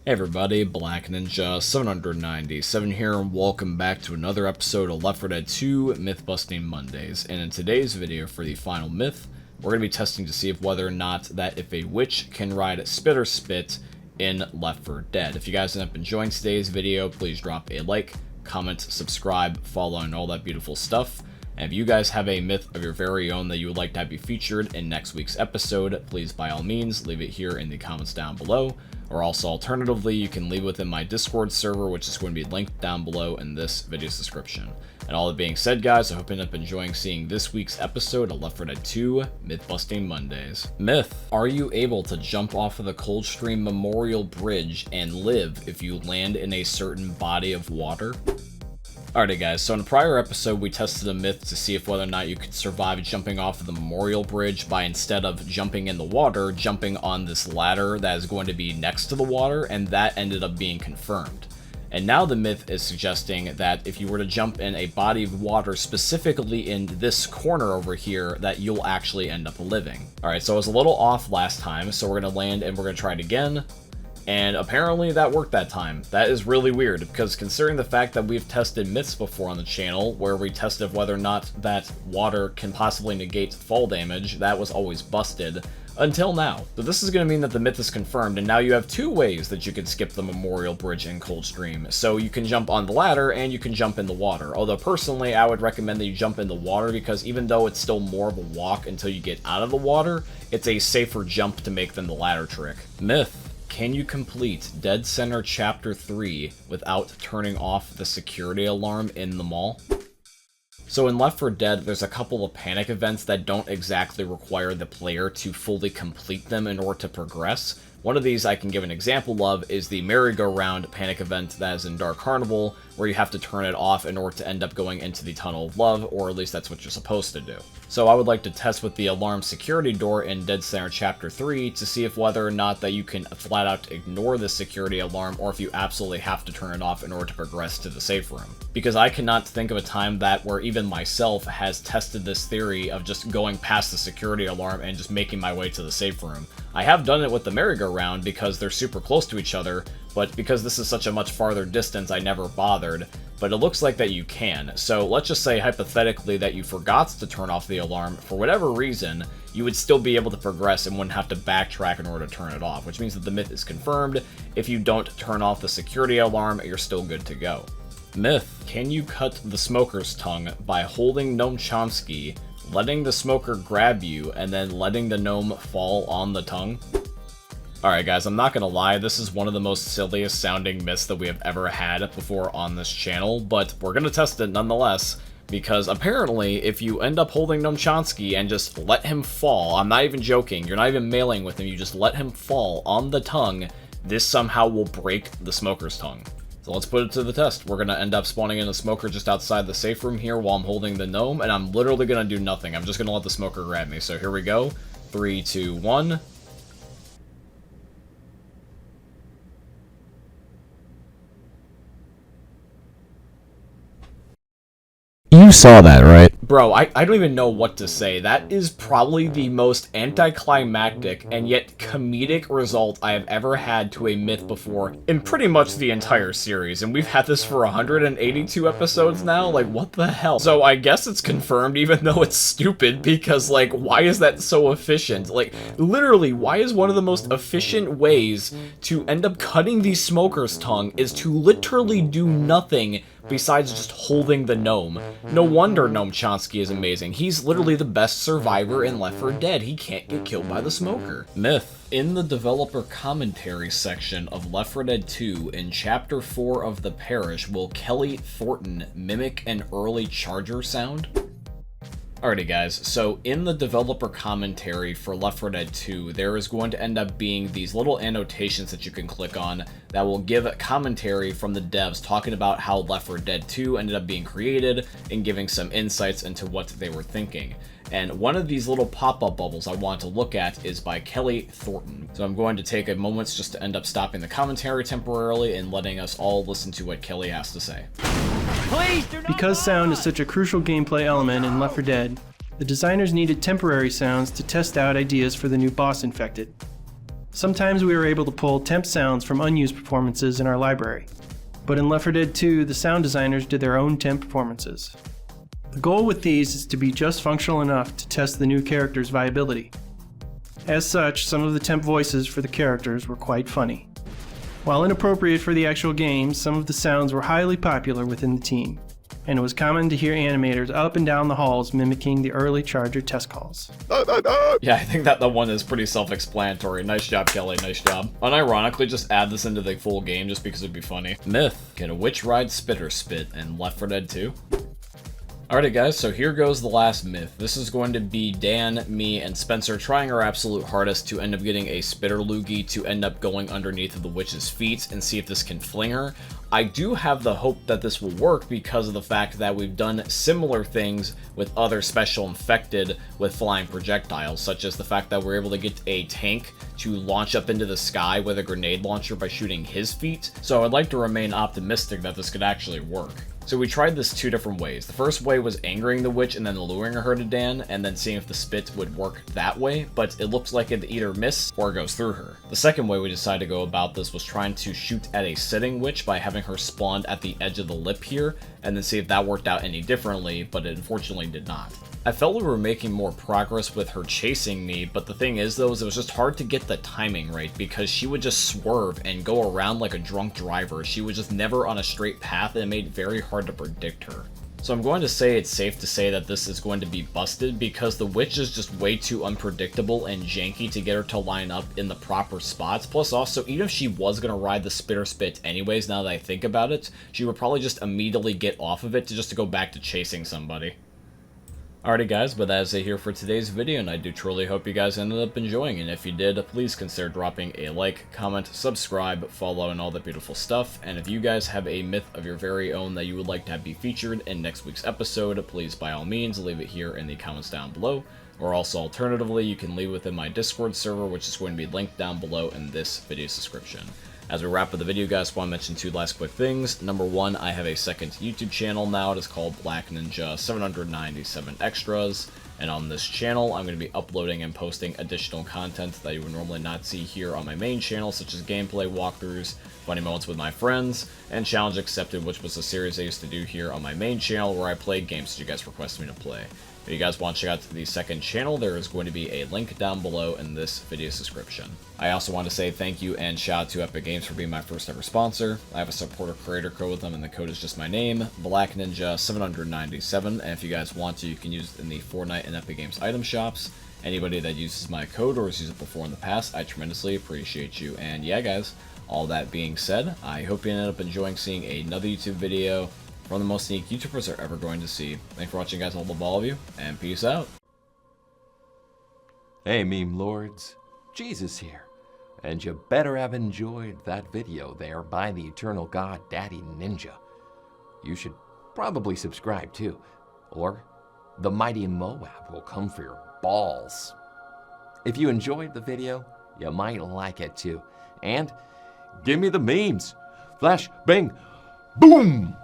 Hey everybody, Black Ninja 797 here, and welcome back to another episode of Left 4 Dead 2 Myth Busting Mondays. And in today's video for the final myth, we're going to be testing to see if whether or not that if a witch can ride spit or spit in Left 4 Dead. If you guys end up enjoying today's video, please drop a like, comment, subscribe, follow, and all that beautiful stuff. And if you guys have a myth of your very own that you would like to have be featured in next week's episode, please by all means leave it here in the comments down below. Or also alternatively, you can leave within my Discord server, which is going to be linked down below in this video's description. And all that being said, guys, I hope you end up enjoying seeing this week's episode of Left 4 Dead 2 Myth Busting Mondays. Myth: are you able to jump off of the Coldstream Memorial Bridge and live if you land in a certain body of water? Alrighty guys, so in a prior episode we tested a myth to see if whether or not you could survive jumping off of the Memorial Bridge by, instead of jumping in the water, jumping on this ladder that is going to be next to the water, and that ended up being confirmed. And now the myth is suggesting that if you were to jump in a body of water, specifically in this corner over here, that you'll actually end up living. Alright, so I was a little off last time, so we're going to land and we're going to try it again. And apparently that worked that time. That is really weird, because considering the fact that we've tested myths before on the channel, where we tested whether or not that water can possibly negate fall damage, that was always busted, until now. So this is going to mean that the myth is confirmed, and now you have two ways that you can skip the Memorial Bridge in Coldstream. So you can jump on the ladder, and you can jump in the water. Although personally, I would recommend that you jump in the water, because even though it's still more of a walk until you get out of the water, it's a safer jump to make than the ladder trick. Myth: can you complete NSenr Chapter 3 without turning off the security alarm in the mall? So in Left 4 Dead, there's a couple of panic events that don't exactly require the player to fully complete them in order to progress. One of these I can give an example of is the merry-go-round panic event that is in Dark Carnival, where you have to turn it off in order to end up going into the Tunnel of Love, or at least that's what you're supposed to do. So I would like to test with the alarm security door in NSenr Chapter 3 to see if whether or not that you can flat out ignore the security alarm, or if you absolutely have to turn it off in order to progress to the safe room. Because I cannot think of a time that where even myself has tested this theory of just going past the security alarm and just making my way to the safe room. I have done it with the merry-go-round because they're super close to each other, but because this is such a much farther distance, I never bothered. But it looks like that you can. So let's just say hypothetically that you forgot to turn off the alarm for whatever reason, you would still be able to progress and wouldn't have to backtrack in order to turn it off, which means that the myth is confirmed. If you don't turn off the security alarm, you're still good to go. Myth: can you cut the smoker's tongue by holding Gnome Chomsky, letting the smoker grab you, and then letting the gnome fall on the tongue? Alright guys, I'm not gonna lie, this is one of the most silliest sounding myths that we have ever had before on this channel, but we're gonna test it nonetheless, because apparently if you end up holding Gnome Chomsky and just let him fall, I'm not even joking, you're not even mailing with him, you just let him fall on the tongue, this somehow will break the smoker's tongue. So let's put it to the test. We're going to end up spawning in a smoker just outside the safe room here while I'm holding the gnome, and I'm literally going to do nothing. I'm just going to let the smoker grab me. So here we go. 3, 2, 1. You saw that, right? Bro, I don't even know what to say. That is probably the most anticlimactic and yet comedic result I have ever had to a myth before in pretty much the entire series. And we've had this for 182 episodes now? Like, what the hell? So I guess it's confirmed, even though it's stupid, because, like, why is that so efficient? Like, literally, why is one of the most efficient ways to end up cutting the smoker's tongue is to literally do nothing besides just holding the gnome? No wonder Gnome Chomsky is amazing. He's literally the best survivor in Left 4 Dead. He can't get killed by the smoker. Myth: in the developer commentary section of Left 4 Dead 2, in Chapter 4 of the Parish, will Kelly Thornton mimic an early charger sound? Alrighty guys, so in the developer commentary for Left 4 Dead 2, there is going to end up being these little annotations that you can click on that will give commentary from the devs talking about how Left 4 Dead 2 ended up being created and giving some insights into what they were thinking. And one of these little pop-up bubbles I want to look at is by Kelly Thornton. So I'm going to take a moment just to end up stopping the commentary temporarily and letting us all listen to what Kelly has to say. Because sound is such a crucial gameplay element in Left 4 Dead, the designers needed temporary sounds to test out ideas for the new boss infected. Sometimes we were able to pull temp sounds from unused performances in our library, but in Left 4 Dead 2, the sound designers did their own temp performances. The goal with these is to be just functional enough to test the new character's viability. As such, some of the temp voices for the characters were quite funny. While inappropriate for the actual game, some of the sounds were highly popular within the team, and it was common to hear animators up and down the halls mimicking the early Charger test calls. Yeah, I think that one is pretty self-explanatory. Nice job, Kelly, nice job. Unironically, just add this into the full game just because it'd be funny. Myth, can a witch ride spitter spit in Left 4 Dead 2? Alrighty guys, so here goes the last myth. This is going to be Dan, me, and Spencer trying our absolute hardest to end up getting a spitter loogie to end up going underneath of the witch's feet and see if this can fling her. I do have the hope that this will work because of the fact that we've done similar things with other special infected with flying projectiles, such as the fact that we're able to get a tank to launch up into the sky with a grenade launcher by shooting his feet. So I'd like to remain optimistic that this could actually work. So we tried this two different ways. The first way was angering the witch and then luring her to Dan, and then seeing if the spit would work that way, but it looks like it either misses or goes through her. The second way we decided to go about this was trying to shoot at a sitting witch by having her spawned at the edge of the lip here, and then see if that worked out any differently, but it unfortunately did not. I felt we were making more progress with her chasing me, but the thing is though, is it was just hard to get the timing right because she would just swerve and go around like a drunk driver. She was just never on a straight path and it made it very hard to predict her. So I'm going to say it's safe to say that this is going to be busted because the witch is just way too unpredictable and janky to get her to line up in the proper spots. Plus also, even if she was going to ride the spitter spit anyways, now that I think about it, she would probably just immediately get off of it to go back to chasing somebody. Alrighty guys, but that is it here for today's video, and I do truly hope you guys ended up enjoying, and if you did, please consider dropping a like, comment, subscribe, follow, and all that beautiful stuff, and if you guys have a myth of your very own that you would like to have be featured in next week's episode, please by all means leave it here in the comments down below, or also alternatively, you can leave within my Discord server, which is going to be linked down below in this video's description. As we wrap up the video, guys, I want to mention two last quick things. Number one, I have a second YouTube channel now. It is called Black Ninja 797 Extras. And on this channel, I'm going to be uploading and posting additional content that you would normally not see here on my main channel, such as gameplay walkthroughs, funny moments with my friends, and Challenge Accepted, which was a series I used to do here on my main channel where I played games that you guys requested me to play. If you guys want to check out the second channel, there is going to be a link down below in this video's description. I also want to say thank you and shout out to Epic Games for being my first ever sponsor. I have a supporter creator code with them, and the code is just my name, Black Ninja 797, and if you guys want to, you can use it in the Fortnite and Epic Games item shops. Anybody that uses my code or has used it before in the past, I tremendously appreciate you. And yeah guys, all that being said, I hope you ended up enjoying seeing another YouTube video from the most unique YouTubers are ever going to see. Thanks for watching guys, I love all of you, and peace out. Hey meme lords, Jesus here, and you better have enjoyed that video there by the eternal god Daddy Ninja. You should probably subscribe too, or the mighty Moab will come for your balls. If you enjoyed the video, you might like it too, and give me the memes. Flash, bang, boom!